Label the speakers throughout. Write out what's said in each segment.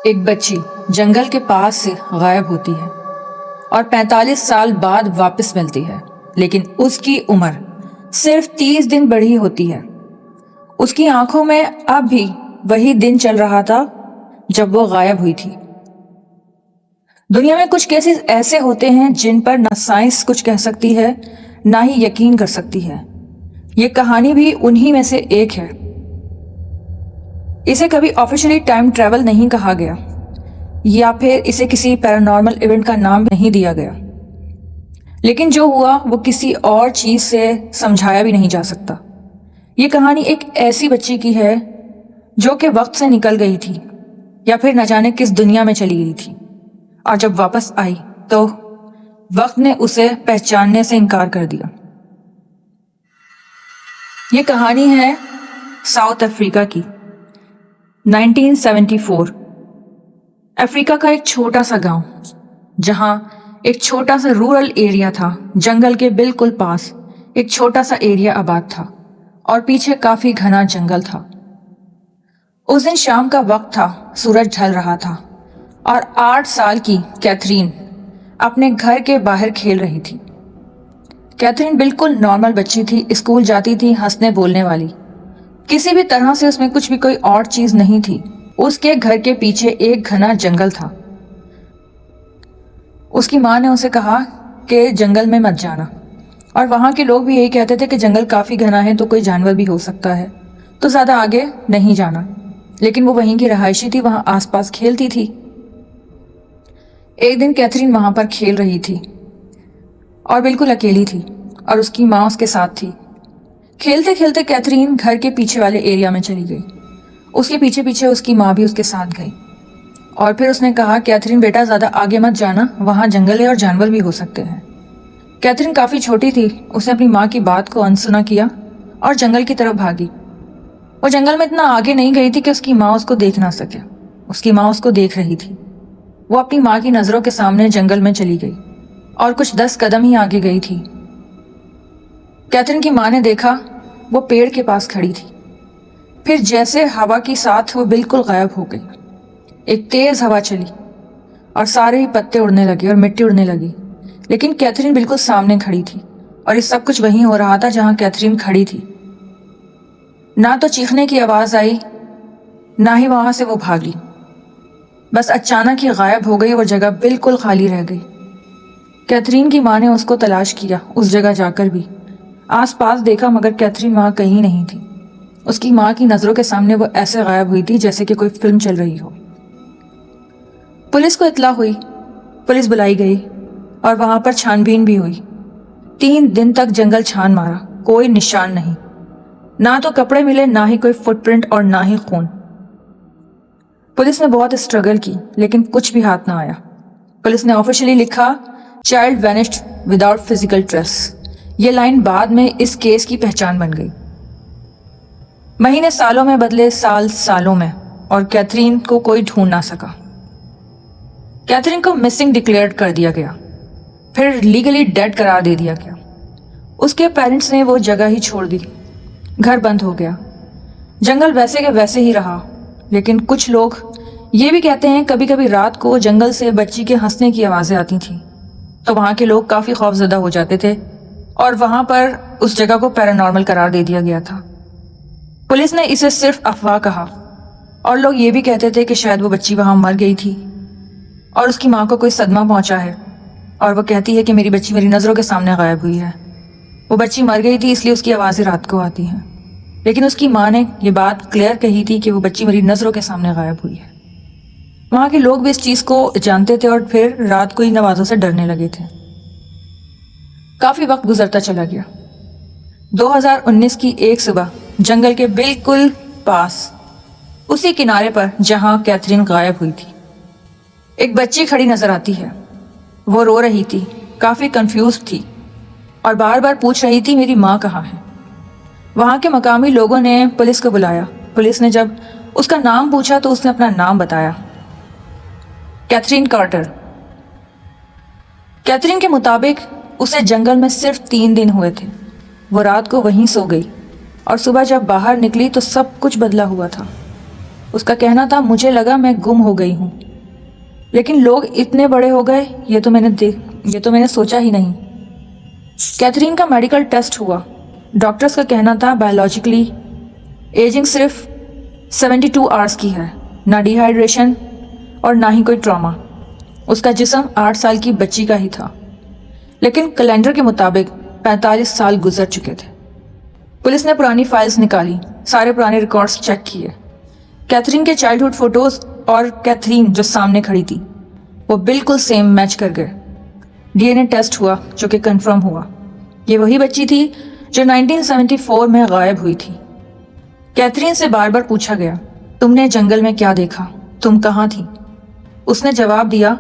Speaker 1: ایک بچی جنگل کے پاس سے غائب ہوتی ہے اور 45 سال بعد واپس ملتی ہے، لیکن اس کی عمر صرف 30 دن بڑھی ہوتی ہے۔ اس کی آنکھوں میں اب بھی وہی دن چل رہا تھا جب وہ غائب ہوئی تھی۔ دنیا میں کچھ کیسز ایسے ہوتے ہیں جن پر نہ سائنس کچھ کہہ سکتی ہے نہ ہی یقین کر سکتی ہے۔ یہ کہانی بھی انہی میں سے ایک ہے۔ اسے کبھی آفیشلی ٹائم ٹریول نہیں کہا گیا یا پھر اسے کسی پیرانارمل ایونٹ کا نام نہیں دیا گیا، لیکن جو ہوا وہ کسی اور چیز سے سمجھایا بھی نہیں جا سکتا۔ یہ کہانی ایک ایسی بچی کی ہے جو کہ وقت سے نکل گئی تھی یا پھر نہ جانے کس دنیا میں چلی گئی تھی، اور جب واپس آئی تو وقت نے اسے پہچاننے سے انکار کر دیا۔ یہ کہانی ہے ساؤتھ افریقہ کی، 1974۔ افریقہ کا ایک چھوٹا سا گاؤں جہاں ایک چھوٹا سا رورل ایریا تھا، جنگل کے بالکل پاس ایک چھوٹا سا ایریا آباد تھا اور پیچھے کافی گھنا جنگل تھا۔ اس دن شام کا وقت تھا، سورج ڈھل رہا تھا اور 8 سال کی کیتھرین اپنے گھر کے باہر کھیل رہی تھی۔ کیتھرین بالکل نارمل بچی تھی، اسکول جاتی تھی، ہنسنے بولنے والی، کسی بھی طرح سے اس میں کچھ بھی کوئی اور چیز نہیں تھی۔ اس کے گھر کے پیچھے ایک گھنا جنگل تھا۔ اس کی ماں نے اسے کہا کہ جنگل میں مت جانا، اور وہاں کے لوگ بھی یہی کہتے تھے کہ جنگل کافی گھنا ہے تو کوئی جانور بھی ہو سکتا ہے، تو زیادہ آگے نہیں جانا، لیکن وہ وہیں کی رہائشی تھی، وہاں آس پاس کھیلتی تھی۔ ایک دن کیتھرین وہاں پر کھیل رہی تھی اور بالکل اکیلی تھی، اور اس کی ماں اس کے ساتھ تھی۔ کھیلتے کھیلتے کیتھرین گھر کے پیچھے والے ایریا میں چلی گئی، اس کے پیچھے پیچھے اس کی ماں بھی اس کے ساتھ گئی، اور پھر اس نے کہا کیتھرین بیٹا زیادہ آگے مت جانا، وہاں جنگل ہے اور جانور بھی ہو سکتے ہیں۔ کیتھرین کافی چھوٹی تھی، اس نے اپنی ماں کی بات کو انسنا کیا اور جنگل کی طرف بھاگی۔ وہ جنگل میں اتنا آگے نہیں گئی تھی کہ اس کی ماں اس کو دیکھ نہ سکے، اس کی ماں اس کو دیکھ رہی تھی۔ وہ اپنی ماں کی نظروں کے سامنے جنگل میں چلی گئی اور کچھ 10 قدم ہی آگے گئی تھی۔ کیتھرین کی ماں نے دیکھا وہ پیڑ کے پاس کھڑی تھی، پھر جیسے ہوا کی ساتھ وہ بالکل غائب ہو گئی۔ ایک تیز ہوا چلی اور سارے ہی پتے اڑنے لگے اور مٹی اڑنے لگی، لیکن کیتھرین بالکل سامنے کھڑی تھی، اور یہ سب کچھ وہیں ہو رہا تھا جہاں کیتھرین کھڑی تھی۔ نہ تو چیخنے کی آواز آئی، نہ ہی وہاں سے وہ بھاگی، بس اچانک ہی غائب ہو گئی، وہ جگہ بالکل خالی رہ گئی۔ کیتھرین کی ماں نے اس کو تلاش کیا، اس جگہ جا کر بھی آس پاس دیکھا، مگر کیتھرین وہاں کہیں نہیں تھی۔ اس کی ماں کی نظروں کے سامنے وہ ایسے غائب ہوئی تھی جیسے کہ کوئی فلم چل رہی ہو۔ پولیس کو اطلاع ہوئی، پولیس بلائی گئی اور وہاں پر چھان بین بھی ہوئی۔ 3 دن تک جنگل چھان مارا، کوئی نشان نہیں، نہ تو کپڑے ملے، نہ ہی کوئی فٹ پرنٹ اور نہ ہی خون۔ پولیس نے بہت اسٹرگل کی لیکن کچھ بھی ہاتھ نہ آیا۔ پولیس نے آفیشلی لکھا child vanished without physical trace. یہ لائن بعد میں اس کیس کی پہچان بن گئی۔ مہینے سالوں میں بدلے، سال سالوں میں، اور کیتھرین کو کوئی ڈھونڈ نہ سکا۔ کیتھرین کو مسنگ ڈکلیئر کر دیا گیا، پھر لیگلی ڈیڈ قرار دے دیا گیا۔ اس کے پیرنٹس نے وہ جگہ ہی چھوڑ دی، گھر بند ہو گیا، جنگل ویسے کے ویسے ہی رہا۔ لیکن کچھ لوگ یہ بھی کہتے ہیں کبھی کبھی رات کو جنگل سے بچی کے ہنسنے کی آوازیں آتی تھیں، تو وہاں کے لوگ کافی خوف زدہ ہو جاتے تھے، اور وہاں پر اس جگہ کو پیرانارمل قرار دے دیا گیا تھا۔ پولیس نے اسے صرف افواہ کہا، اور لوگ یہ بھی کہتے تھے کہ شاید وہ بچی وہاں مر گئی تھی اور اس کی ماں کو کوئی صدمہ پہنچا ہے، اور وہ کہتی ہے کہ میری بچی میری نظروں کے سامنے غائب ہوئی ہے، وہ بچی مر گئی تھی اس لیے اس کی آوازیں رات کو آتی ہیں۔ لیکن اس کی ماں نے یہ بات کلیئر کہی تھی کہ وہ بچی میری نظروں کے سامنے غائب ہوئی ہے۔ وہاں کے لوگ بھی اس چیز کو جانتے تھے اور پھر رات کو ان آوازوں سے ڈرنے لگے تھے۔ کافی وقت گزرتا چلا گیا۔ 2019 کی ایک صبح جنگل کے بالکل پاس، اسی کنارے پر جہاں کیتھرین غائب ہوئی تھی، ایک بچی کھڑی نظر آتی ہے۔ وہ رو رہی تھی، کافی کنفیوزڈ تھی، اور بار بار پوچھ رہی تھی میری ماں کہاں ہے۔ وہاں کے مقامی لوگوں نے پولیس کو بلایا۔ پولیس نے جب اس کا نام پوچھا تو اس نے اپنا نام بتایا، کیتھرین کارٹر۔ کیتھرین کے مطابق اسے جنگل میں صرف 3 دن ہوئے تھے۔ وہ رات کو وہیں سو گئی اور صبح جب باہر نکلی تو سب کچھ بدلا ہوا تھا۔ اس کا کہنا تھا مجھے لگا میں گم ہو گئی ہوں، لیکن لوگ اتنے بڑے ہو گئے یہ تو میں نے سوچا ہی نہیں۔ کیتھرین کا میڈیکل ٹیسٹ ہوا۔ ڈاکٹرز کا کہنا تھا بایولوجیکلی ایجنگ صرف 72 آورس کی ہے، نہ ڈی ہائیڈریشن اور نہ ہی کوئی ٹراما۔ اس کا جسم 8 سال کی بچی کا ہی تھا، لیکن کیلنڈر کے مطابق 45 سال گزر چکے تھے۔ پولیس نے پرانی فائلز نکالی، سارے پرانے ریکارڈز چیک کیے۔ کیتھرین کے چائلڈہڈ فوٹوز اور کیتھرین جو سامنے کھڑی تھی وہ بالکل سیم میچ کر گئے۔ ڈی این اے ٹیسٹ ہوا جو کہ کنفرم ہوا، یہ وہی بچی تھی جو 1974 میں غائب ہوئی تھی۔ کیتھرین سے بار بار پوچھا گیا تم نے جنگل میں کیا دیکھا، تم کہاں تھی؟ اس نے جواب دیا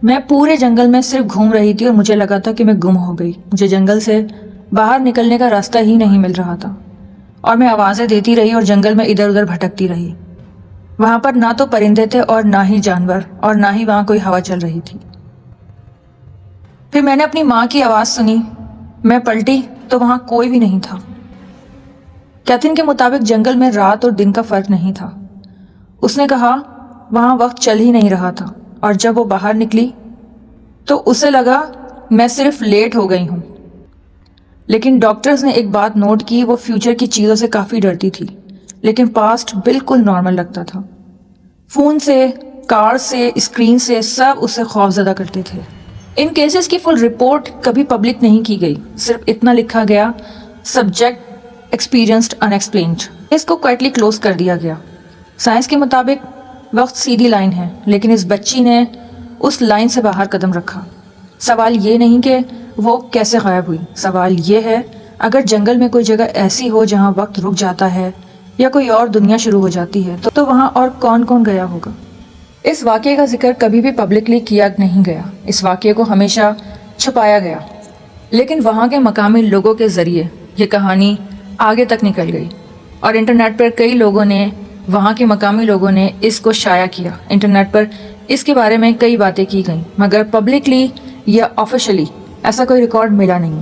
Speaker 1: میں پورے جنگل میں صرف گھوم رہی تھی اور مجھے لگا تھا کہ میں گم ہو گئی، مجھے جنگل سے باہر نکلنے کا راستہ ہی نہیں مل رہا تھا اور میں آوازیں دیتی رہی اور جنگل میں ادھر ادھر بھٹکتی رہی۔ وہاں پر نہ تو پرندے تھے اور نہ ہی جانور، اور نہ ہی وہاں کوئی ہوا چل رہی تھی۔ پھر میں نے اپنی ماں کی آواز سنی، میں پلٹی تو وہاں کوئی بھی نہیں تھا۔ کیتھرین کے مطابق جنگل میں رات اور دن کا فرق نہیں تھا۔ اس نے کہا وہاں وقت چل ہی نہیں رہا تھا، اور جب وہ باہر نکلی تو اسے لگا میں صرف لیٹ ہو گئی ہوں۔ لیکن ڈاکٹرز نے ایک بات نوٹ کی، وہ فیوچر کی چیزوں سے کافی ڈرتی تھی، لیکن پاسٹ بالکل نارمل لگتا تھا۔ فون سے، کار سے، اسکرین سے سب اسے خوف زدہ کرتے تھے۔ ان کیسز کی فل رپورٹ کبھی پبلک نہیں کی گئی، صرف اتنا لکھا گیا سبجیکٹ ایکسپیرینسڈ ان ایکسپلینڈ۔ اس کو کوائٹلی کلوز کر دیا گیا۔ سائنس کے مطابق وقت سیدھی لائن ہے، لیکن اس بچی نے اس لائن سے باہر قدم رکھا۔ سوال یہ نہیں کہ وہ کیسے غائب ہوئی، سوال یہ ہے اگر جنگل میں کوئی جگہ ایسی ہو جہاں وقت رک جاتا ہے یا کوئی اور دنیا شروع ہو جاتی ہے تو وہاں اور کون کون گیا ہوگا۔ اس واقعے کا ذکر کبھی بھی پبلکلی کیا نہیں گیا، اس واقعے کو ہمیشہ چھپایا گیا، لیکن وہاں کے مقامی لوگوں کے ذریعے یہ کہانی آگے تک نکل گئی اور انٹرنیٹ پر کئی لوگوں نے، وہاں کے مقامی لوگوں نے اس کو شائع کیا۔ انٹرنیٹ پر اس کے بارے میں کئی باتیں کی گئیں، مگر پبلکلی یا آفیشلی ایسا کوئی ریکارڈ ملا نہیں،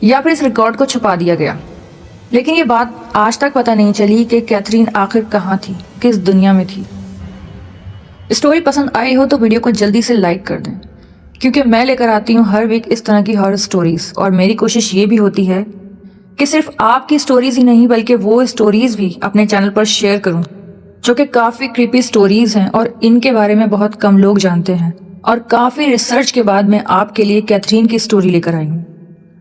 Speaker 1: یا پھر اس ریکارڈ کو چھپا دیا گیا۔ لیکن یہ بات آج تک پتہ نہیں چلی کہ کیتھرین آخر کہاں تھی، کس دنیا میں تھی۔ اسٹوری پسند آئی ہو تو ویڈیو کو جلدی سے لائک کر دیں، کیونکہ میں لے کر آتی ہوں ہر ویک اس طرح کی ہارر اسٹوریز، اور میری کوشش یہ بھی ہوتی ہے کہ صرف آپ کی اسٹوریز ہی نہیں بلکہ وہ اسٹوریز بھی اپنے چینل پر شیئر کروں جو کہ کافی کریپی اسٹوریز ہیں اور ان کے بارے میں بہت کم لوگ جانتے ہیں، اور کافی ریسرچ کے بعد میں آپ کے لیے کیتھرین کی اسٹوری لے کر آئی ہوں۔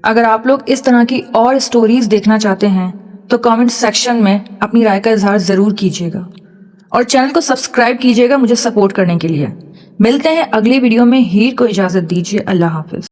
Speaker 1: اگر آپ لوگ اس طرح کی اور اسٹوریز دیکھنا چاہتے ہیں تو کامنٹ سیکشن میں اپنی رائے کا اظہار ضرور کیجیے گا، اور چینل کو سبسکرائب کیجیے گا مجھے سپورٹ کرنے کے لیے۔ ملتے ہیں اگلی ویڈیو میں، ہیر کو اجازت دیجیے، اللہ حافظ۔